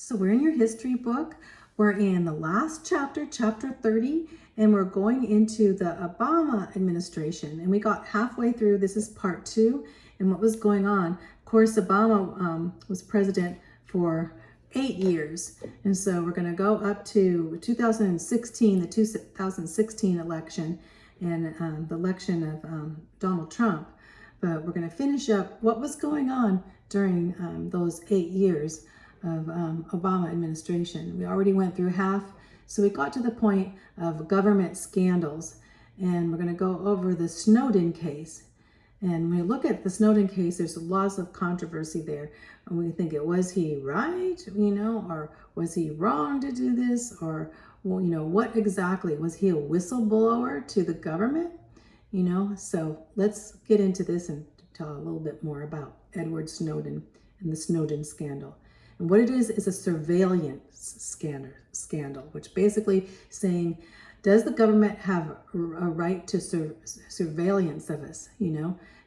So we're in your history book. We're in the last chapter, chapter 30, and we're going into the Obama administration. And we got halfway through. This is part 2 and what was going on. Of course, Obama was president for 8 years. And so we're going to go up to 2016, the 2016 election, and the election of Donald Trump. But we're going to finish up what was going on during those 8 years of Obama administration. We already went through half, so we got to the point of government scandals, and we're going to go over the Snowden case. And when we look at the Snowden case, there's lots of controversy there, and we think, was he right, or was he wrong to do this, or what exactly was he a whistleblower to the government? So let's get into this and tell a little bit more about Edward Snowden and the Snowden scandal. And what it is a surveillance scandal, which basically saying, does the government have a right to surveillance of us?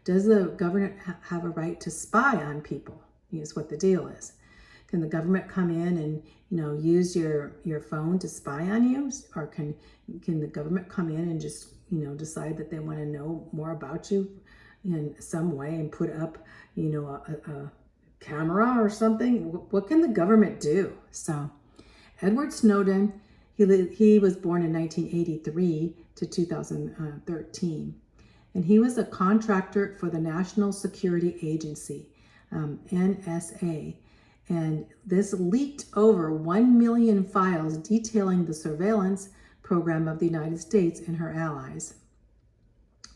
Does the government have a right to spy on people? Is what the deal is. Can the government come in and use your phone to spy on you, or can the government come in and just decide that they want to know more about you in some way and put up a camera or something? What can the government do? So Edward Snowden, he was born in 1983 to 2013, and he was a contractor for the National Security Agency, NSA, and this leaked over 1 million files detailing the surveillance program of the United States and her allies.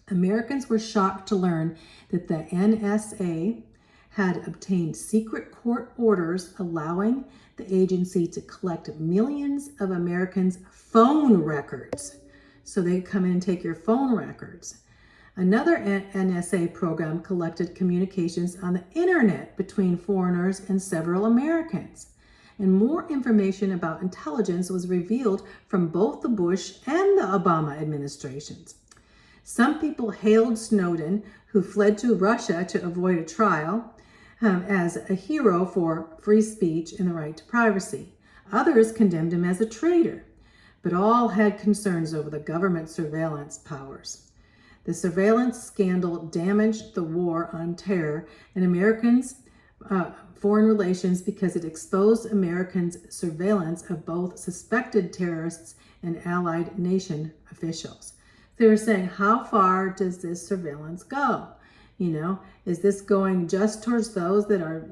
Americans were shocked to learn that the NSA had obtained secret court orders allowing the agency to collect millions of Americans' phone records. So they come in and take your phone records. Another NSA program collected communications on the internet between foreigners and several Americans. And more information about intelligence was revealed from both the Bush and the Obama administrations. Some people hailed Snowden, who fled to Russia to avoid a trial, as a hero for free speech and the right to privacy. Others condemned him as a traitor, but all had concerns over the government surveillance powers. The surveillance scandal damaged the war on terror and Americans' foreign relations because it exposed Americans' surveillance of both suspected terrorists and allied nation officials. They were saying, how far does this surveillance go? Is this going just towards those that are,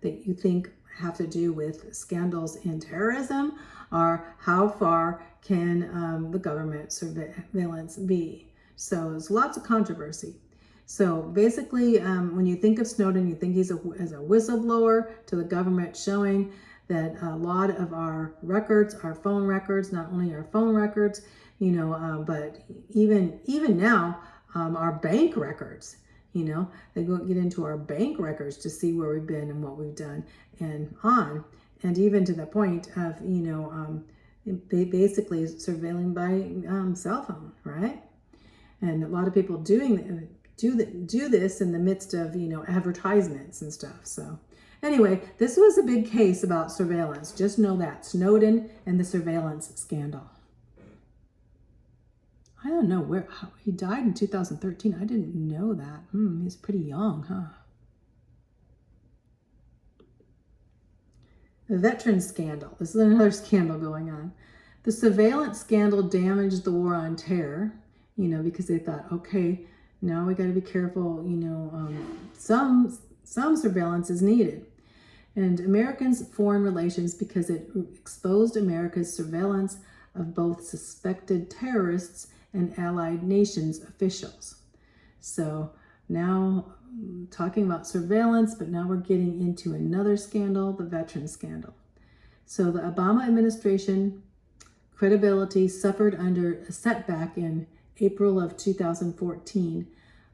that you think have to do with scandals in terrorism? Or how far can the government surveillance be? So there's lots of controversy. So basically, when you think of Snowden, you think he's as a whistleblower to the government, showing that a lot of our records, our phone records, not only our phone records, but even now, our bank records, they go get into our bank records to see where we've been and what we've done and on. And even to the point of, they basically surveilling by cell phone, right? And a lot of people do this in the midst of, advertisements and stuff. So anyway, this was a big case about surveillance. Just know that. Snowden and the surveillance scandal. I don't know how he died in 2013. I didn't know that. He's pretty young, huh? The veteran scandal. This is another scandal going on. The surveillance scandal damaged the war on terror, because they thought, okay, now we got to be careful, some surveillance is needed. And Americans' foreign relations, because it exposed America's surveillance of both suspected terrorists and allied nations officials. So now talking about surveillance, but now we're getting into another scandal, the veteran scandal. So the Obama administration credibility suffered under a setback in April of 2014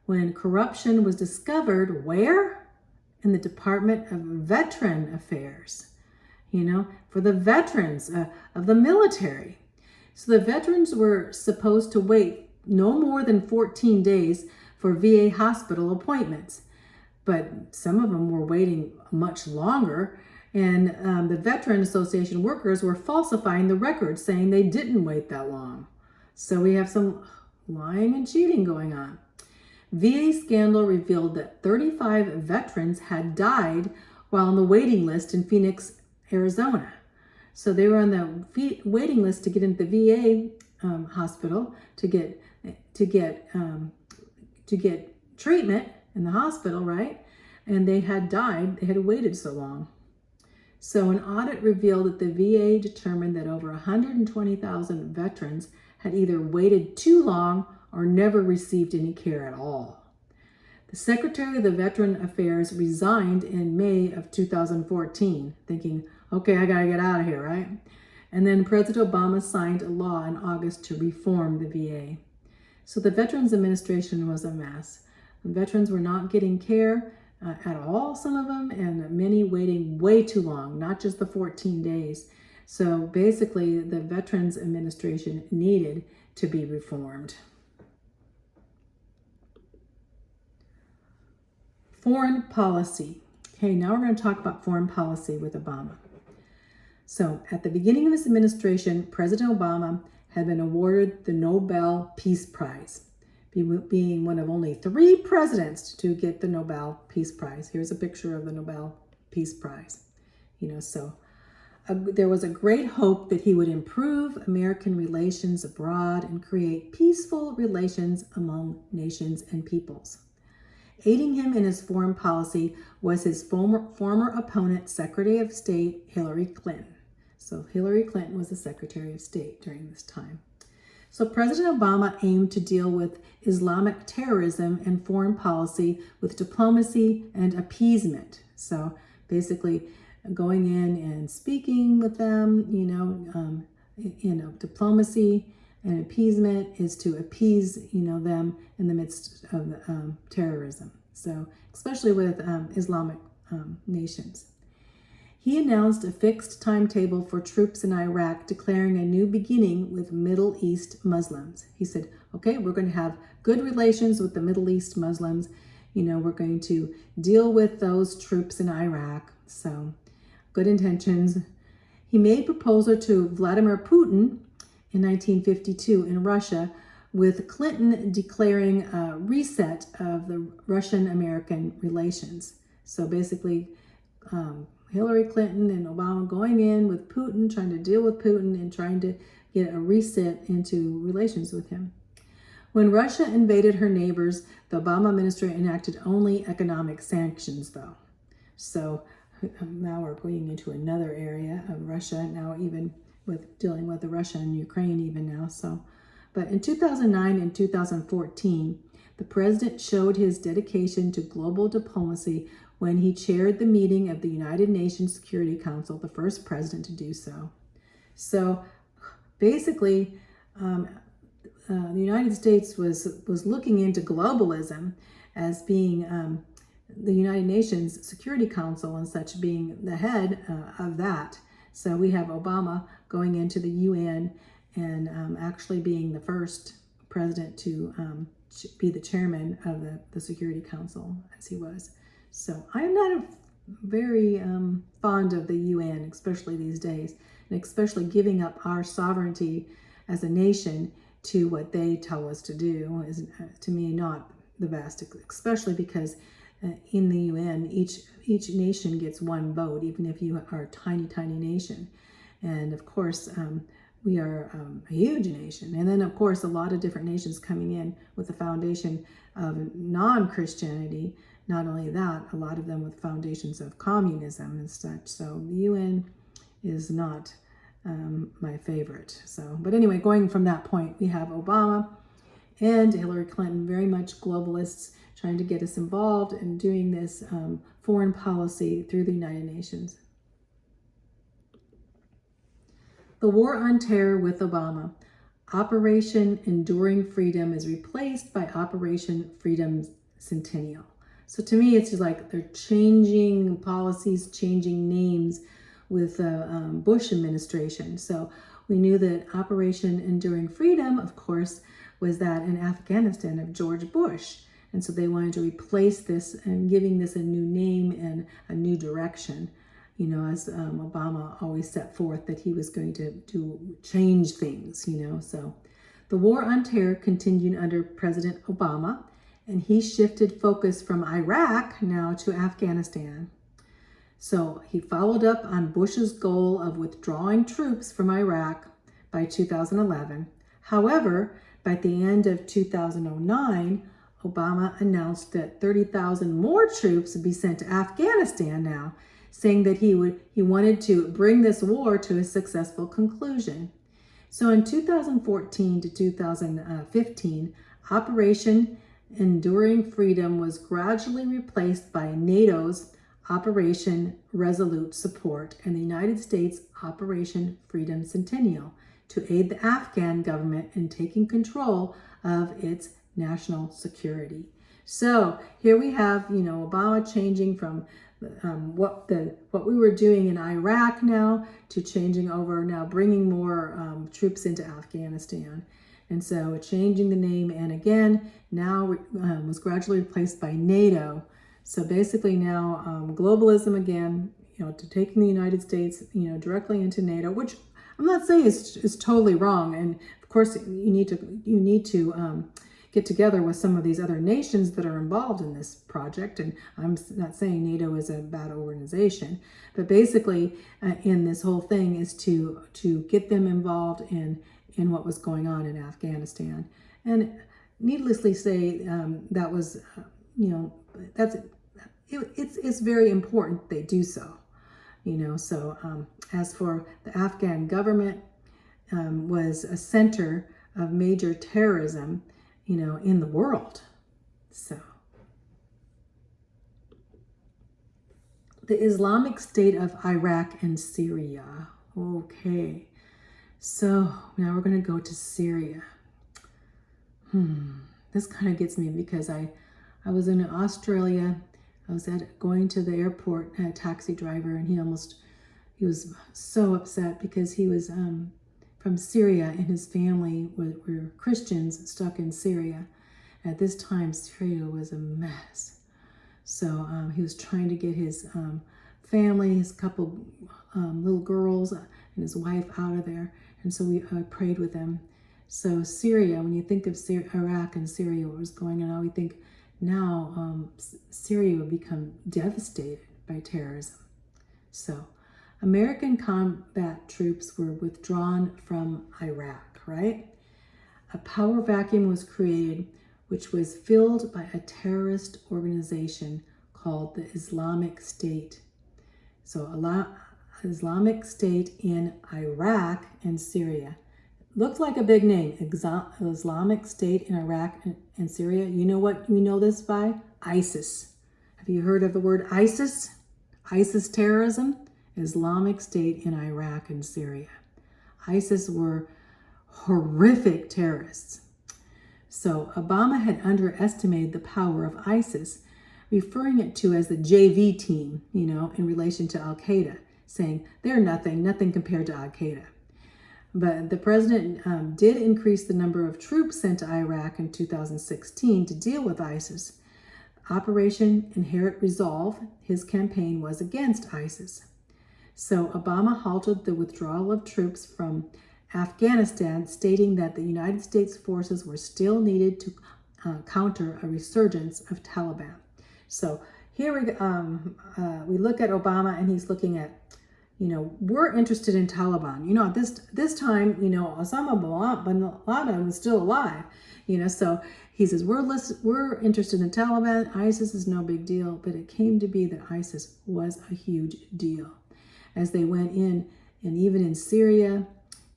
when corruption was discovered where? In the Department of Veteran Affairs, for the veterans of the military. So the veterans were supposed to wait no more than 14 days for VA hospital appointments. But some of them were waiting much longer, And the Veteran Association workers were falsifying the records, saying they didn't wait that long. So we have some lying and cheating going on. VA scandal revealed that 35 veterans had died while on the waiting list in Phoenix, Arizona. So they were on the waiting list to get into the VA hospital to get treatment in the hospital, right? And they had died. They had waited so long. So an audit revealed that the VA determined that over 120,000 veterans had either waited too long or never received any care at all. The Secretary of the Veteran Affairs resigned in May of 2014, thinking, okay, I gotta get out of here, right? And then President Obama signed a law in August to reform the VA. So the Veterans Administration was a mess. The veterans were not getting care at all, some of them, and many waiting way too long, not just the 14 days. So basically, the Veterans Administration needed to be reformed. Foreign policy. Okay, now we're going to talk about foreign policy with Obama. So at the beginning of his administration, President Obama had been awarded the Nobel Peace Prize, being one of only 3 presidents to get the Nobel Peace Prize. Here's a picture of the Nobel Peace Prize. There was a great hope that he would improve American relations abroad and create peaceful relations among nations and peoples. Aiding him in his foreign policy was his former opponent, Secretary of State Hillary Clinton. So Hillary Clinton was the Secretary of State during this time. So President Obama aimed to deal with Islamic terrorism and foreign policy with diplomacy and appeasement. So basically going in and speaking with them, diplomacy and appeasement is to appease, them in the midst of terrorism. So especially with Islamic nations. He announced a fixed timetable for troops in Iraq, declaring a new beginning with Middle East Muslims. He said, okay, we're going to have good relations with the Middle East Muslims. We're going to deal with those troops in Iraq. So good intentions. He made proposal to Vladimir Putin in 1952 in Russia, with Clinton declaring a reset of the Russian-American relations. So basically, Hillary Clinton and Obama going in with Putin, trying to deal with Putin and trying to get a reset into relations with him. When Russia invaded her neighbors, the Obama administration enacted only economic sanctions, though. So now we're going into another area of Russia, now even with dealing with the Russia and Ukraine even now. But in 2009 and 2014, the president showed his dedication to global diplomacy when he chaired the meeting of the United Nations Security Council, the first president to do so. So basically, the United States was looking into globalism as being the United Nations Security Council and such being the head of that. So we have Obama going into the UN and actually being the first president to be the chairman of the Security Council, as he was. So I'm not very fond of the UN, especially these days, and especially giving up our sovereignty as a nation to what they tell us to do is, to me, not the best, especially because in the UN, each nation gets one vote, even if you are a tiny, tiny nation. And of course, we are a huge nation. And then, of course, a lot of different nations coming in with the foundation of non-Christianity. Not only that, a lot of them with foundations of communism and such. So the UN is not my favorite. But anyway, going from that point, we have Obama and Hillary Clinton, very much globalists, trying to get us involved in doing this foreign policy through the United Nations. The War on Terror with Obama. Operation Enduring Freedom is replaced by Operation Freedom Centennial. So to me, it's just like they're changing policies, changing names with the Bush administration. So we knew that Operation Enduring Freedom, of course, was that in Afghanistan of George Bush. And so they wanted to replace this and giving this a new name and a new direction. as Obama always set forth that he was going to change things, So the war on terror continued under President Obama, and he shifted focus from Iraq now to Afghanistan. So he followed up on Bush's goal of withdrawing troops from Iraq by 2011. However, by the end of 2009, Obama announced that 30,000 more troops would be sent to Afghanistan now, saying that he wanted to bring this war to a successful conclusion. So in 2014 to 2015, Operation Enduring Freedom was gradually replaced by NATO's Operation Resolute Support and the United States Operation Freedom Centennial to aid the Afghan government in taking control of its national security. So here we have, Obama changing from what we were doing in Iraq now to changing over now, bringing more troops into Afghanistan. And so changing the name, and again, now was gradually replaced by NATO. So basically now globalism again, to taking the United States, directly into NATO, which I'm not saying is totally wrong. And of course, you need to get together with some of these other nations that are involved in this project. And I'm not saying NATO is a bad organization, but basically in this whole thing is to get them involved in what was going on in Afghanistan. And needlessly say, that was, it's very important they do so. So as for the Afghan government, was a center of major terrorism, in the world. So the Islamic State of Iraq and Syria. Okay, so now we're going to go to Syria. This kind of gets me because I was in Australia. I was going to the airport, a taxi driver, and he was so upset because he was from Syria, and his family were Christians stuck in Syria. At this time, Syria was a mess. So he was trying to get his family, his couple little girls, and his wife out of there. And so I prayed with them. So Syria, when you think of Iraq and Syria, what was going on, we think now Syria would become devastated by terrorism. So American combat troops were withdrawn from Iraq, right? A power vacuum was created, which was filled by a terrorist organization called the Islamic State. So Islamic State in Iraq and Syria. Looked like a big name, Islamic State in Iraq and Syria. You know what we know this by? ISIS. Have you heard of the word ISIS? ISIS terrorism? Islamic State in Iraq and Syria. ISIS were horrific terrorists. So Obama had underestimated the power of ISIS, referring it to as the JV team, in relation to Al-Qaeda, saying they're nothing compared to Al-Qaeda. But the president did increase the number of troops sent to Iraq in 2016 to deal with ISIS. Operation Inherent Resolve, his campaign was against ISIS. So Obama halted the withdrawal of troops from Afghanistan, stating that the United States forces were still needed to counter a resurgence of Taliban. So here we look at Obama, and he's looking at, we're interested in Taliban. At this time, Osama bin Laden was still alive. So he says we're interested in Taliban. ISIS is no big deal, but it came to be that ISIS was a huge deal as they went in, and even in Syria,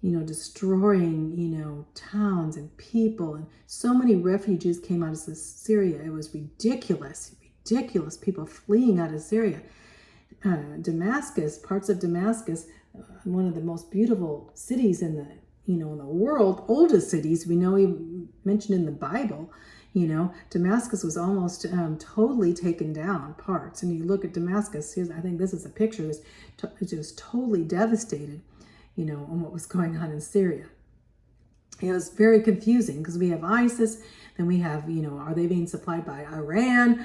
destroying, towns and people, and so many refugees came out of Syria. It was ridiculous people fleeing out of Syria. Damascus, parts of Damascus, one of the most beautiful cities in the, in the world, oldest cities we know, even mentioned in the Bible. Damascus was almost totally taken down, parts. And you look at Damascus, I think this is a picture, it's just totally devastated, on what was going on in Syria. it was very confusing because we have ISIS, then we have, are they being supplied by Iran?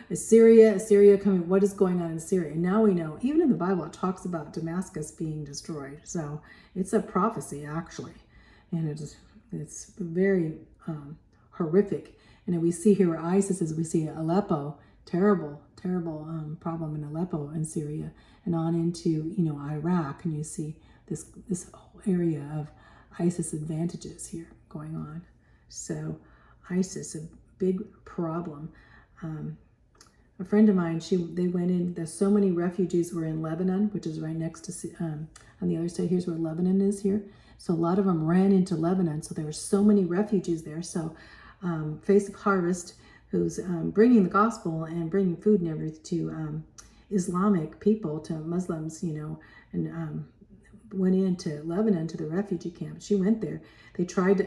Is Syria coming? What is going on in Syria? And now we know, even in the Bible, it talks about Damascus being destroyed. So it's a prophecy, actually. And it's very horrific. And we see here where ISIS is, we see Aleppo, terrible problem in Aleppo in Syria, and on into, Iraq. And you see this whole area of ISIS advantages here going on. So ISIS, a big problem. A friend of mine, they went in, there's so many refugees were in Lebanon, which is right next to, on the other side, here's where Lebanon is here. So a lot of them ran into Lebanon. So there were so many refugees there. So Face of Harvest, who's bringing the gospel and bringing food and everything to Islamic people, to Muslims, and went into Lebanon to the refugee camp. She went there.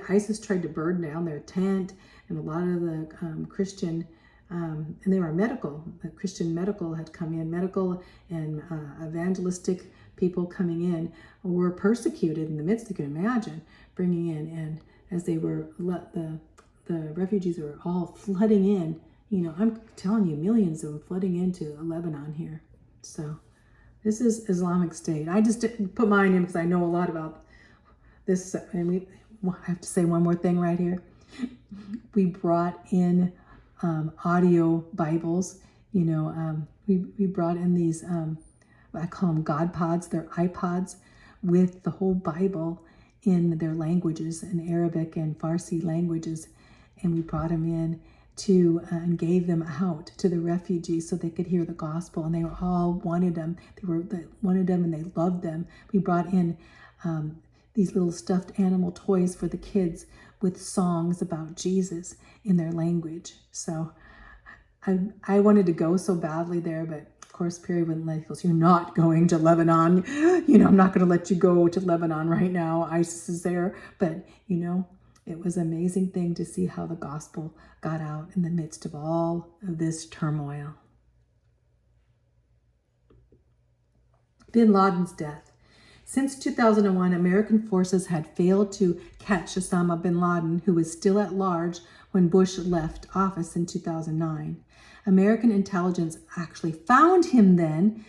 ISIS tried to burn down their tent, and a lot of the Christian, and they were the Christian medical had come in, medical and evangelistic people coming in were persecuted in the midst, you can imagine, bringing in, and as they were, the refugees were all flooding in, I'm telling you, millions of them flooding into Lebanon here. So this is Islamic State. I just didn't put mine in because I know a lot about this. And I have to say one more thing right here. We brought in audio Bibles. We brought in these, I call them God Pods. They're iPods with the whole Bible in their languages, in Arabic and Farsi languages. And we brought them in and gave them out to the refugees so they could hear the gospel, and they all wanted them. They wanted them and they loved them. We brought in these little stuffed animal toys for the kids with songs about Jesus in their language. So I wanted to go so badly there, but of course Perry wouldn't let me. He goes, "You're not going to Lebanon. I'm not going to let you go to Lebanon right now. ISIS is there." But it was an amazing thing to see how the gospel got out in the midst of all of this turmoil. Bin Laden's death. Since 2001, American forces had failed to catch Osama bin Laden, who was still at large when Bush left office in 2009. American intelligence actually found him then,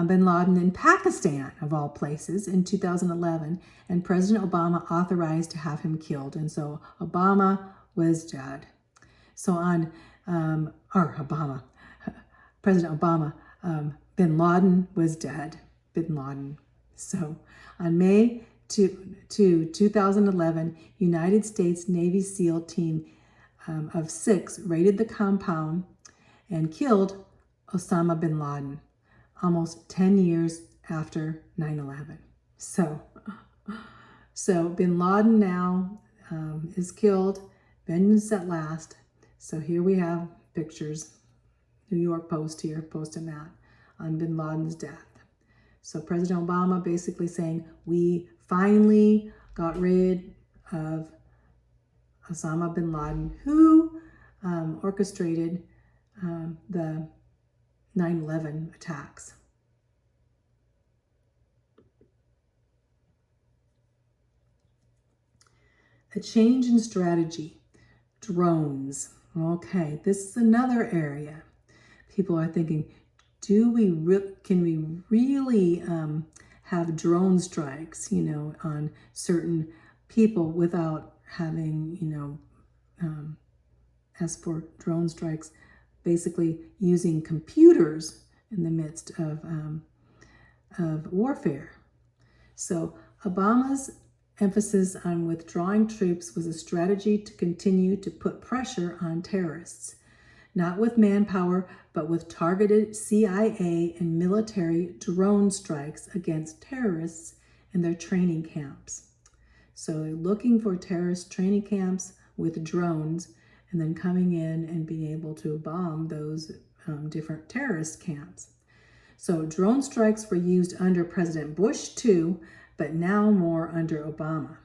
bin Laden, in Pakistan, of all places, in 2011, and President Obama authorized to have him killed. And so Obama was dead. So President Obama, bin Laden was dead. Bin Laden. So on May 2011, United States Navy SEAL team of 6 raided the compound and killed Osama bin Laden, almost 10 years after 9/11. So bin Laden now is killed, vengeance at last. So here we have pictures, New York Post here, posting that on bin Laden's death. So President Obama basically saying, we finally got rid of Osama bin Laden, who orchestrated the 9/11 attacks. A change in strategy. Drones. Okay, this is another area. People are thinking, can we really have drone strikes, on certain people without having, as for drone strikes, basically using computers in the midst of warfare. So Obama's emphasis on withdrawing troops was a strategy to continue to put pressure on terrorists, not with manpower, but with targeted CIA and military drone strikes against terrorists in their training camps. So they're looking for terrorist training camps with drones, and then coming in and being able to bomb those different terrorist camps. So drone strikes were used under President Bush too, but now more under Obama.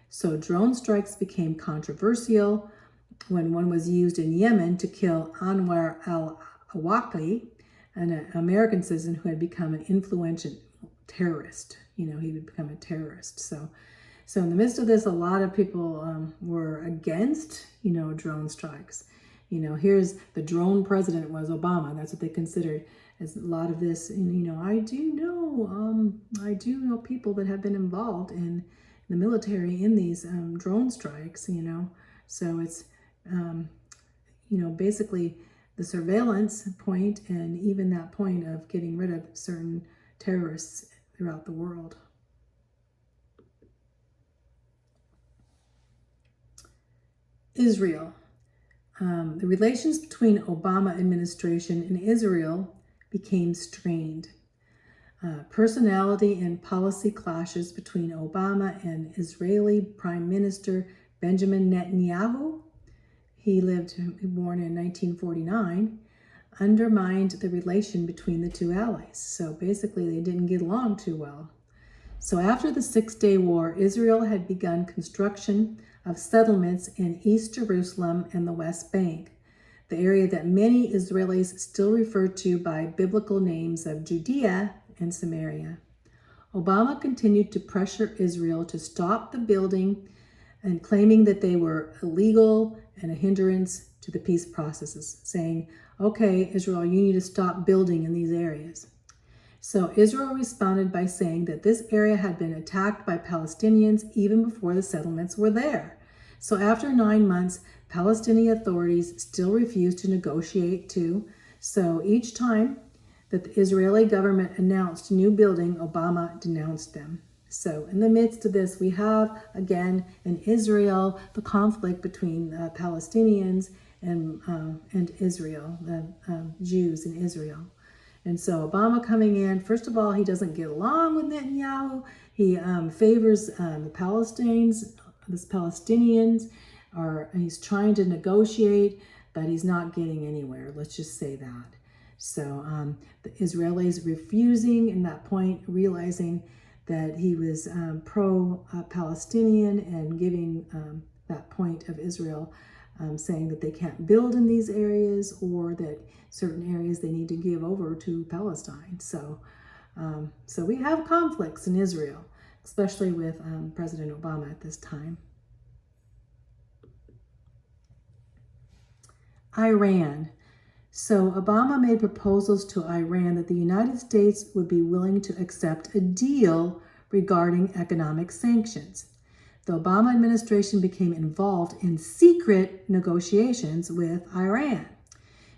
So drone strikes became controversial when one was used in Yemen to kill Anwar al-Awlaki, an American citizen who had become an influential terrorist. He would become a terrorist. So So in the midst of this, a lot of people were against, drone strikes. Here's the drone president was Obama. That's what they considered as a lot of this. And, I do know people that have been involved in the military in these drone strikes, So it's, basically the surveillance point and even that point of getting rid of certain terrorists throughout the world. Israel. The relations between Obama administration and Israel became strained. Personality and policy clashes between Obama and Israeli Prime Minister Benjamin Netanyahu, born in 1949, undermined the relation between the two allies. So basically they didn't get along too well. So after the Six-Day War, Israel had begun construction of settlements in East Jerusalem and the West Bank, the area that many Israelis still refer to by biblical names of Judea and Samaria. Obama continued to pressure Israel to stop the building and claiming that they were illegal and a hindrance to the peace processes, saying, okay, Israel, you need to stop building in these areas. So Israel responded by saying that this area had been attacked by Palestinians even before the settlements were there. So after 9 months, Palestinian authorities still refused to negotiate too. So each time that the Israeli government announced new building, Obama denounced them. So in the midst of this, we have, again, in Israel, the conflict between Palestinians and Israel, the Jews in Israel. And so Obama coming in, first of all, he doesn't get along with Netanyahu. He favors the Palestinians, he's trying to negotiate, but he's not getting anywhere. Let's just say that. So the Israelis refusing in that point, realizing that he was pro-Palestinian and giving that point of Israel, saying that they can't build in these areas or that certain areas they need to give over to Palestine. So we have conflicts in Israel, especially with President Obama at this time. Iran. So Obama made proposals to Iran that the United States would be willing to accept a deal regarding economic sanctions. The Obama administration became involved in secret negotiations with Iran.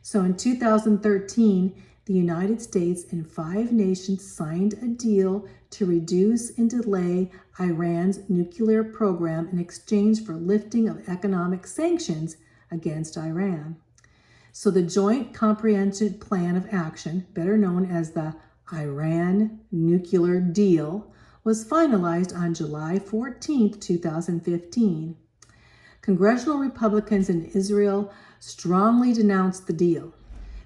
So in 2013, the United States and 5 nations signed a deal to reduce and delay Iran's nuclear program in exchange for lifting of economic sanctions against Iran. So the Joint Comprehensive Plan of Action, better known as the Iran Nuclear Deal, was finalized on July 14, 2015. Congressional Republicans in Israel strongly denounced the deal.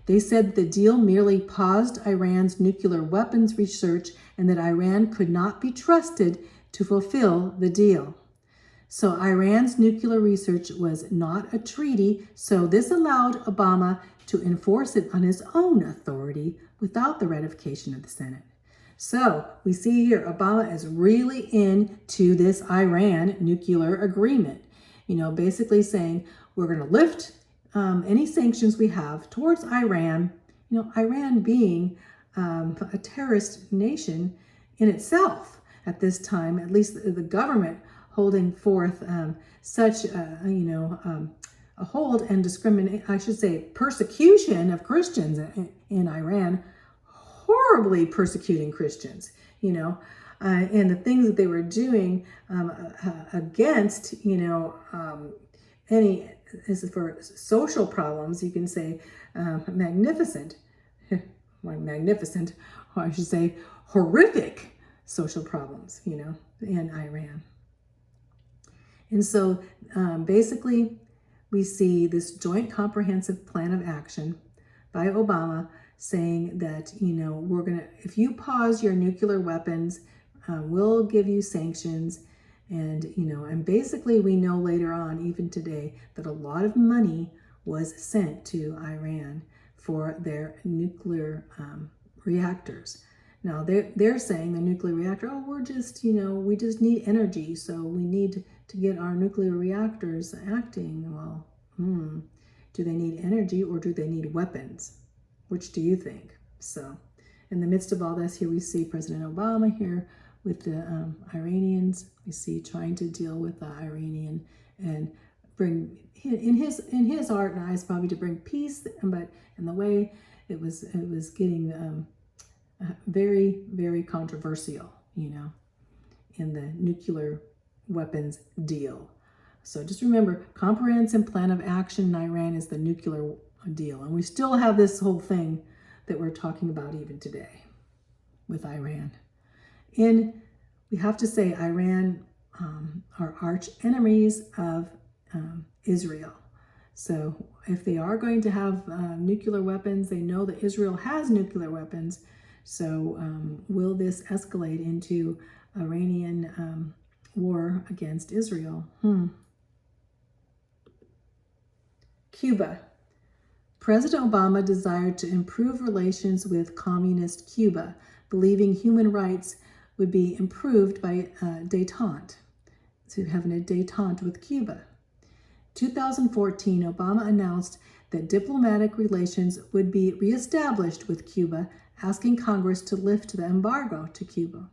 They said that the deal merely paused Iran's nuclear weapons research and that Iran could not be trusted to fulfill the deal. So Iran's nuclear research was not a treaty, so this allowed Obama to enforce it on his own authority without the ratification of the Senate. So we see here Obama is really into this Iran nuclear agreement, basically saying we're going to lift any sanctions we have towards Iran, Iran being a terrorist nation in itself at this time, at least the government holding forth such a hold and persecution of Christians in Iran, horribly persecuting Christians, and the things that they were doing against, any, as for social problems, you can say magnificent, or I should say horrific social problems, in Iran. And so basically we see this Joint Comprehensive Plan of Action by Obama saying that, if you pause your nuclear weapons, we'll give you sanctions. And basically we know later on, even today, that a lot of money was sent to Iran for their nuclear reactors. Now they're saying the nuclear reactor, oh, we're just, we just need energy, so we need to get our nuclear reactors acting. Well, do they need energy or do they need weapons? Which do you think? So in the midst of all this, here we see President Obama here with the Iranians. We see trying to deal with the Iranian and bring, in his art and eyes, probably to bring peace, but in the way it was getting very, very controversial, in the nuclear weapons deal. So just remember, comprehensive plan of action in Iran is the nuclear deal. And we still have this whole thing that we're talking about even today with Iran. And we have to say Iran are arch enemies of Israel. So if they are going to have nuclear weapons, they know that Israel has nuclear weapons. So will this escalate into Iranian war against Israel? Cuba. President Obama desired to improve relations with communist Cuba, believing human rights would be improved by détente, so having a détente with Cuba. 2014, Obama announced that diplomatic relations would be reestablished with Cuba, asking Congress to lift the embargo to Cuba.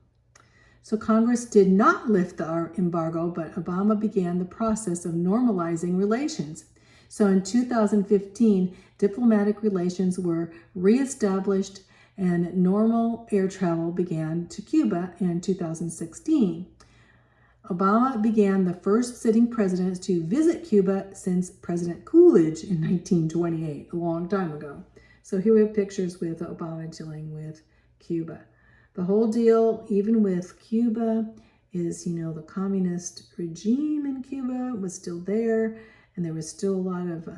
So Congress did not lift the embargo, but Obama began the process of normalizing relations. So in 2015, diplomatic relations were reestablished and normal air travel began to Cuba in 2016. Obama began the first sitting president to visit Cuba since President Coolidge in 1928, a long time ago. So here we have pictures with Obama dealing with Cuba. The whole deal, even with Cuba, is, the communist regime in Cuba was still there, and there was still a lot of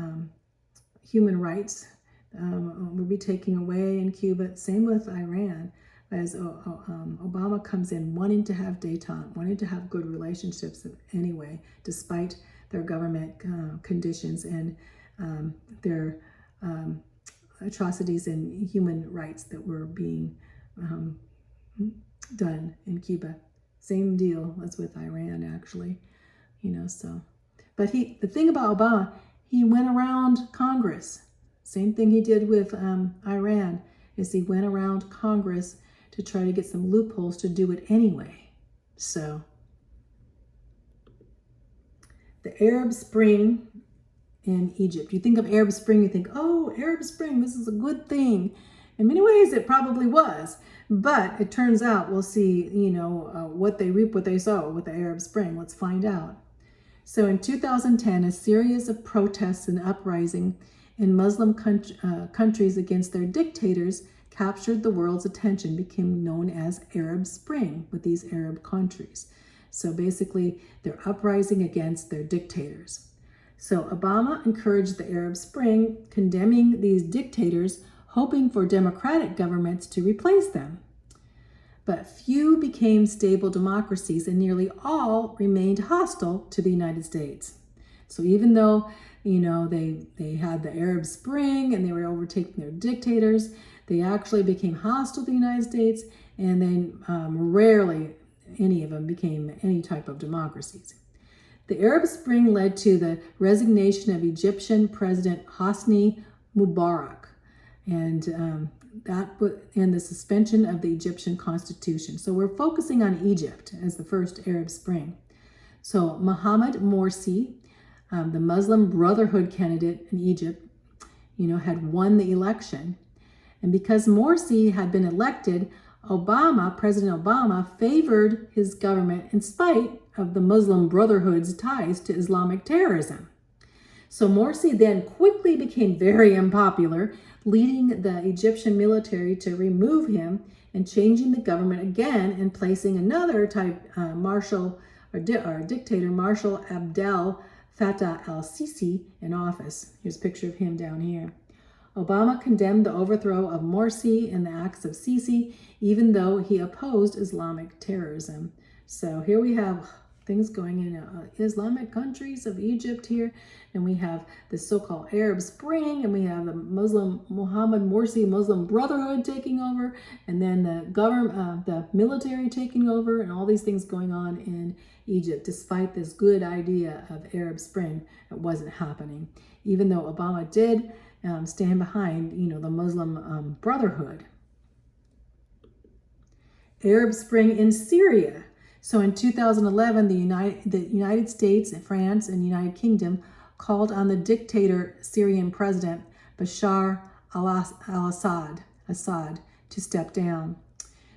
human rights would be taken away in Cuba. Same with Iran, as Obama comes in wanting to have détente, wanting to have good relationships anyway, despite their government conditions and their atrocities and human rights that were being done in Cuba. Same deal as with Iran, actually, so. But the thing about Obama, he went around Congress. Same thing he did with Iran, is he went around Congress to try to get some loopholes to do it anyway. So the Arab Spring in Egypt. You think of Arab Spring, you think, oh, Arab Spring, this is a good thing. In many ways, it probably was. But it turns out, we'll see, what they reap, what they sow with the Arab Spring. Let's find out. So in 2010, a series of protests and uprising in Muslim countries against their dictators captured the world's attention, became known as Arab Spring with these Arab countries. So basically, they're uprising against their dictators. So Obama encouraged the Arab Spring, condemning these dictators, hoping for democratic governments to replace them. But few became stable democracies, and nearly all remained hostile to the United States. So even though, they had the Arab Spring and they were overtaking their dictators, they actually became hostile to the United States, and then rarely any of them became any type of democracies. The Arab Spring led to the resignation of Egyptian President Hosni Mubarak, and the suspension of the Egyptian constitution. So we're focusing on Egypt as the first Arab Spring. So Mohamed Morsi, the Muslim Brotherhood candidate in Egypt, had won the election. And because Morsi had been elected, President Obama favored his government in spite of the Muslim Brotherhood's ties to Islamic terrorism. So Morsi then quickly became very unpopular, leading the Egyptian military to remove him and changing the government again and placing another dictator, Marshal Abdel Fattah al-Sisi, in office. Here's a picture of him down here. Obama condemned the overthrow of Morsi and the acts of Sisi, even though he opposed Islamic terrorism. So here we have things going in Islamic countries of Egypt here, and we have the so-called Arab Spring, and we have the Mohammed Morsi Muslim Brotherhood taking over, and then the government, the military taking over, and all these things going on in Egypt. Despite this good idea of Arab Spring, it wasn't happening, even though Obama did stand behind, the Muslim Brotherhood. Arab Spring in Syria. So in 2011, the United States, France, and United Kingdom called on the dictator Syrian president Bashar al-Assad to step down.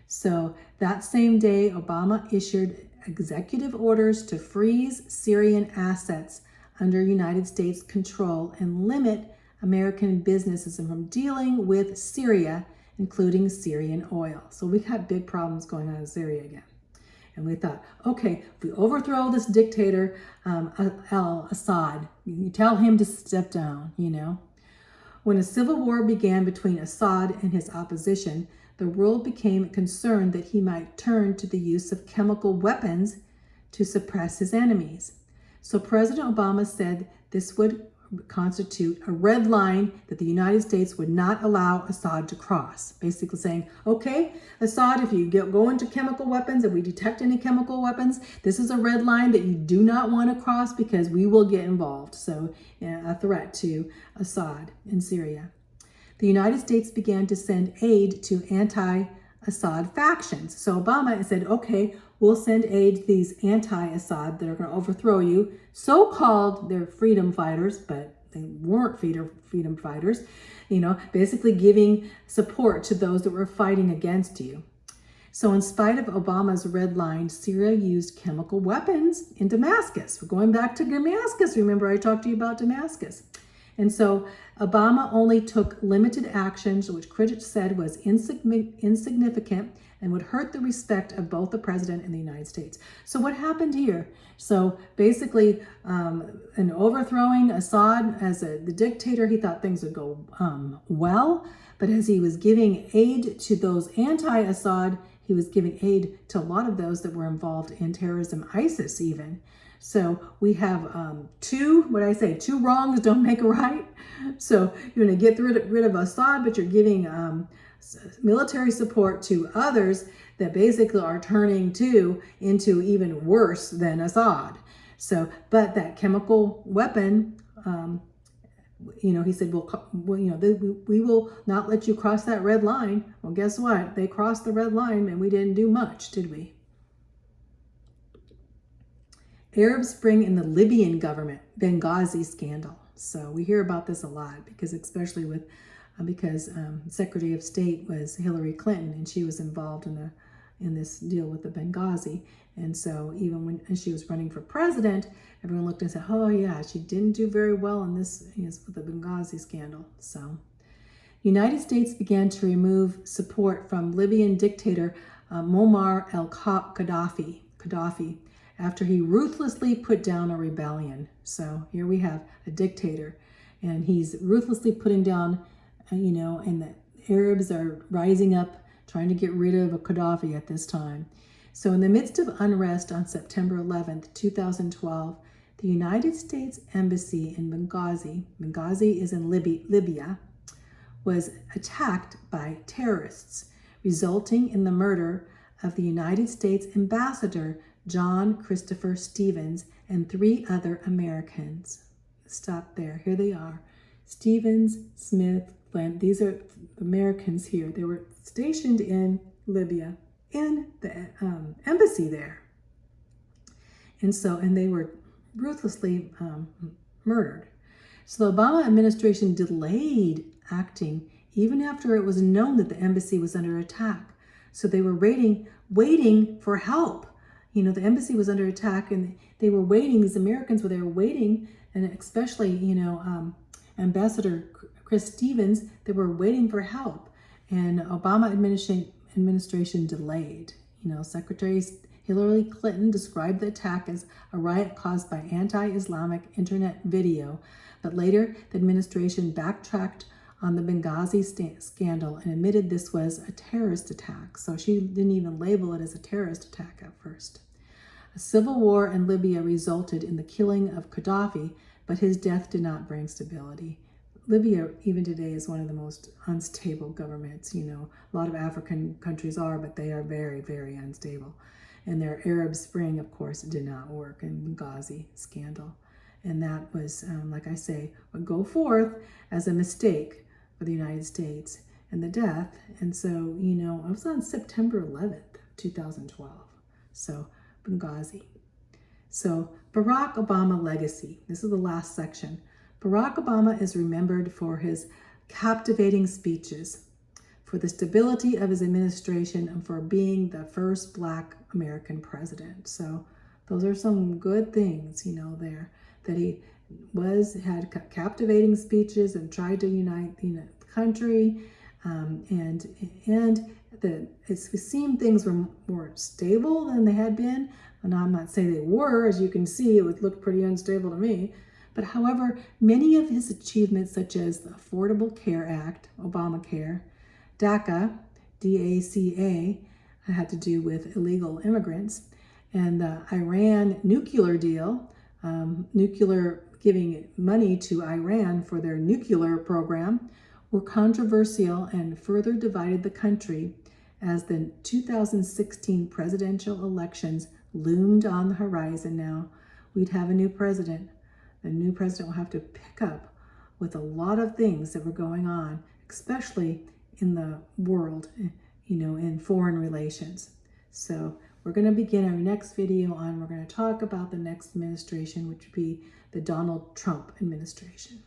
So that same day, Obama issued executive orders to freeze Syrian assets under United States control and limit American businesses from dealing with Syria, including Syrian oil. So we had big problems going on in Syria again. And we thought, okay, if we overthrow this dictator, al-Assad, you tell him to step down, When a civil war began between Assad and his opposition, the world became concerned that he might turn to the use of chemical weapons to suppress his enemies. So President Obama said this would constitute a red line that the United States would not allow Assad to cross. Basically saying, okay, Assad, if you go into chemical weapons, if we detect any chemical weapons, this is a red line that you do not want to cross because we will get involved. So a threat to Assad in Syria. The United States began to send aid to anti-Assad factions. So Obama said, okay, we'll send aid to these anti-Assad that are going to overthrow you. So-called, they're freedom fighters, but they weren't freedom fighters, basically giving support to those that were fighting against you. So in spite of Obama's red line, Syria used chemical weapons in Damascus. We're going back to Damascus. Remember I talked to you about Damascus. And so Obama only took limited actions, which critics said was insignificant and would hurt the respect of both the president and the United States. So what happened here? So basically, in overthrowing Assad as the dictator, he thought things would go well. But as he was giving aid to those anti-Assad, he was giving aid to a lot of those that were involved in terrorism, ISIS even. So we have two wrongs don't make a right. So you're going to get rid of Assad, but you're giving military support to others that basically are turning into even worse than Assad. So, but that chemical weapon, he said, we will not let you cross that red line. Well, guess what? They crossed the red line and we didn't do much, did we? Arab Spring in the Libyan government, Benghazi scandal. So we hear about this a lot because Secretary of State was Hillary Clinton and she was involved in this deal with the Benghazi. And so even when she was running for president, everyone looked and said, oh yeah, she didn't do very well in this with the Benghazi scandal. So United States began to remove support from Libyan dictator Muammar al-Gaddafi after he ruthlessly put down a rebellion. So here we have a dictator and he's ruthlessly putting down, and the Arabs are rising up trying to get rid of Gaddafi at this time. So in the midst of unrest on September 11th, 2012, the United States Embassy in Benghazi is in Libya, was attacked by terrorists, resulting in the murder of the United States Ambassador John Christopher Stevens and 3 other Americans. Stop there. Here they are. Stevens, Smith, Flynn. These are Americans here. They were stationed in Libya in the embassy there. And they were ruthlessly murdered. So the Obama administration delayed acting even after it was known that the embassy was under attack. So they were waiting for help. The embassy was under attack and they were waiting, these Americans were there waiting, and especially, Ambassador Chris Stevens, they were waiting for help. And Obama administration delayed. Secretary Hillary Clinton described the attack as a riot caused by anti-Islamic internet video, but later the administration backtracked on the Benghazi scandal and admitted this was a terrorist attack. So she didn't even label it as a terrorist attack at first. A civil war in Libya resulted in the killing of Gaddafi, but his death did not bring stability. Libya, even today, is one of the most unstable governments. You know, a lot of African countries are, but they are very, very unstable. And their Arab Spring, of course, did not work, and Benghazi scandal. And that was, like I say, would go forth as a mistake for the United States and the death. And so, you know, it was on September 11th, 2012. So, Benghazi. So, Barack Obama legacy. This is the last section. Barack Obama is remembered for his captivating speeches, for the stability of his administration, and for being the first Black American president. So, those are some good things, you know, there, that he had captivating speeches and tried to unite the country, it seemed things were more stable than they had been. And I'm not saying they were, as you can see, it would look pretty unstable to me. But however, many of his achievements, such as the Affordable Care Act, Obamacare, DACA, D-A-C-A, had to do with illegal immigrants, and the Iran nuclear deal, giving money to Iran for their nuclear program, were controversial and further divided the country as the 2016 presidential elections loomed on the horizon. Now we'd have a new president. The new president will have to pick up with a lot of things that were going on, especially in the world, you know, in foreign relations. So we're going to begin our next video we're going to talk about the next administration, which would be the Donald Trump administration.